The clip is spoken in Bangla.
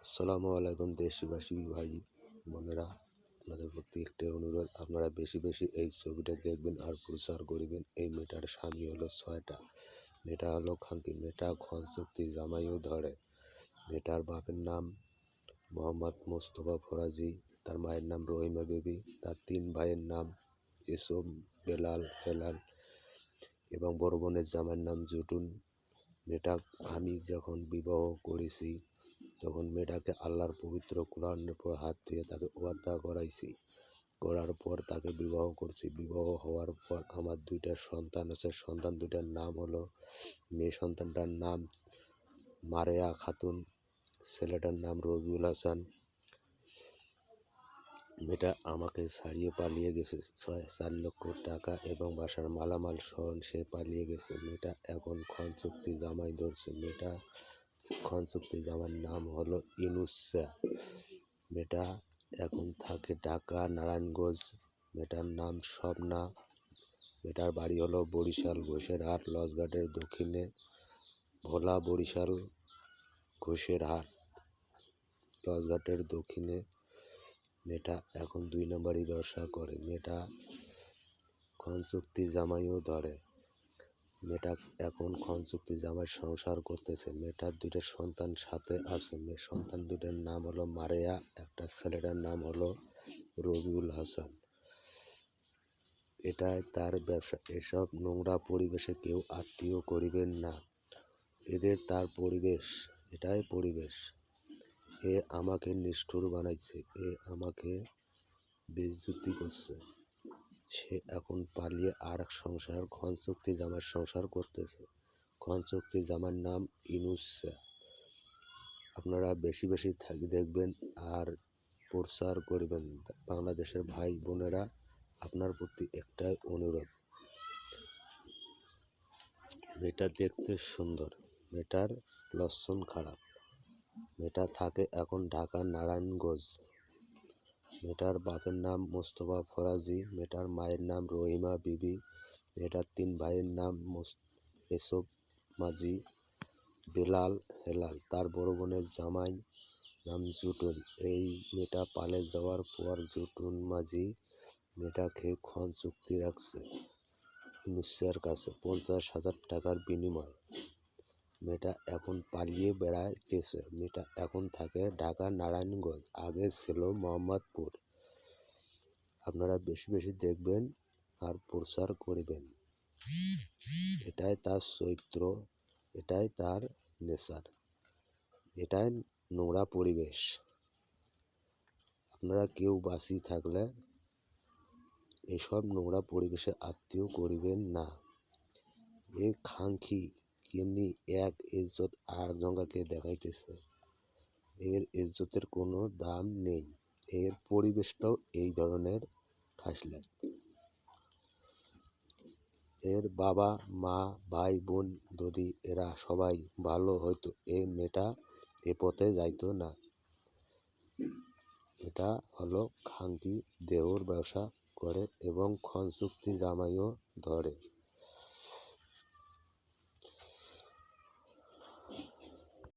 আসসালামু আলাইকুম দেশবাসী ভাই বোনেরা, আপনাদের প্রতি একটি অনুরোধ, আপনারা বেশি বেশি এই ছবিটা দেখবেন আর প্রচার করিবেন। এই মেয়েটার স্বামী হলো 6টা, মেয়েটা হলো খানকি, মেয়েটা ক্ষণ চুক্তি জামাইও ধরে। মেয়েটার বাপের নাম মোহাম্মদ মোস্তফা ফরাজি, তার মায়ের নাম রহিমা বেবি, তার 3 ভাইয়ের নাম এসব, বেলাল, হেলাল এবং বড় বোনের জামাইয়ের নাম জুটুন। মেয়েটা আমি যখন বিবাহ করেছি তখন মেয়েটাকে আল্লাহর পবিত্র কোরআনের উপর হাত দিয়ে তাকে ওয়াদা করাইছি, করার পর তাকে বিবাহ করছি। বিবাহ হওয়ার পর আমার 2টা সন্তান আছে। সন্তান 2টার নাম হলো, মেয়ে সন্তানটার নাম মারেয়া খাতুন, ছেলেটার নাম রবিউল হাসান। মেয়েটা আমাকে ছাড়িয়ে পালিয়ে গেছে, 4 লক্ষ টাকা এবং বাসার মালামাল সহ সে পালিয়ে গেছে। মেয়েটা এখন ক্ষণ চুক্তি জামাই ধরছে। মেয়েটা ক্ষণ চুক্তি জামার নাম হলো ইনুসা। মেয়েটা এখন থাকে ঢাকা নারায়ণগঞ্জ। মেয়েটার নাম স্বপ্না। মেয়েটার বাড়ি হলো বরিশাল ঘোষেরহাট লঞ্চঘাটের দক্ষিণে, ভোলা বরিশাল ঘোষেরহাট লঞ্চঘাটের দক্ষিণে। মেয়েটা এখন 2 নম্বরই ব্যবসা করে। মেয়েটা ক্ষণ চুক্তি জামাইও ধরে। মেয়েটা এখন ক্ষণ চুক্তি জামাই সংসার করতেছে। মেয়েটার 2টা সন্তান সাথে আছে। মেয়ের সন্তান 2টার নাম হলো মারেয়া, একটা ছেলেটার নাম হলো রবিউল হাসান। এটাই তার ব্যবসা। এসব নোংরা পরিবেশে কেউ আত্মীয় করিবেন না। এদের তার পরিবেশ, এটাই পরিবেশ। এ আমাকে নিষ্ঠুর বানাইছে, এ আমাকে বেইজ্জতি করছে। সে এখন পালিয়ে আর এক সংসার, ক্ষণ চুক্তি জামার সংসার করতেছে। ক্ষণ চুক্তি জামার নাম ইনুসা। আপনারা বেশি বেশি দেখবেন আর প্রচার করবেন। বাংলাদেশের ভাই বোনেরা, আপনার প্রতি একটাই অনুরোধ, মেয়েটা দেখতে সুন্দর, মেয়েটার লক্ষণ খারাপ। মেয়েটা থাকে এখন ঢাকা নারায়ণগঞ্জ। মেয়েটার বাপের নাম মোস্তফা ফরাজি, মেয়েটার মায়ের নাম রহিমা বিবি, মেয়েটার 3 ভাইয়ের নাম এসব মাঝি, বেলাল, হেলাল, তার বড় বোনের জামাই নাম জুটুন। এই মেয়েটা পালে যাওয়ার পর জুটুন মাঝি মেয়েটাকে ক্ষণ চুক্তি রাখছে ইনুসের কাছে 50,000 টাকার বিনিময়ে। মেয়েটা এখন পালিয়ে বেড়াইতেছে। মেয়েটা এখন থাকে ঢাকা নারায়ণগঞ্জ, আগে ছিল মোহাম্মদপুর। আপনারা বেশি বেশি দেখবেন আর প্রচার করবেন। এটাই তার চরিত্র, এটাই তার নেচার, এটাই নোংরা পরিবেশ। আপনারা কেউ বাঁচি থাকলে এসব নোংরা পরিবেশে আত্মীয় করিবেন না। এ খানকি কেমনি এক ইজ্জত আর জঙ্গাকে দেখাইতেছে। এর ইজ্জতের কোনো দাম নেই। এর পরিবেশটাও এই ধরনের থাকলে এর বাবা মা ভাই বোন যদি এরা সবাই ভালো হইতো, এই মেয়েটা এ পথে যাইতো না। এটা হলো খানকি, দেহর ব্যবসা করে এবং ক্ষণ চুক্তি জামাইও ধরে।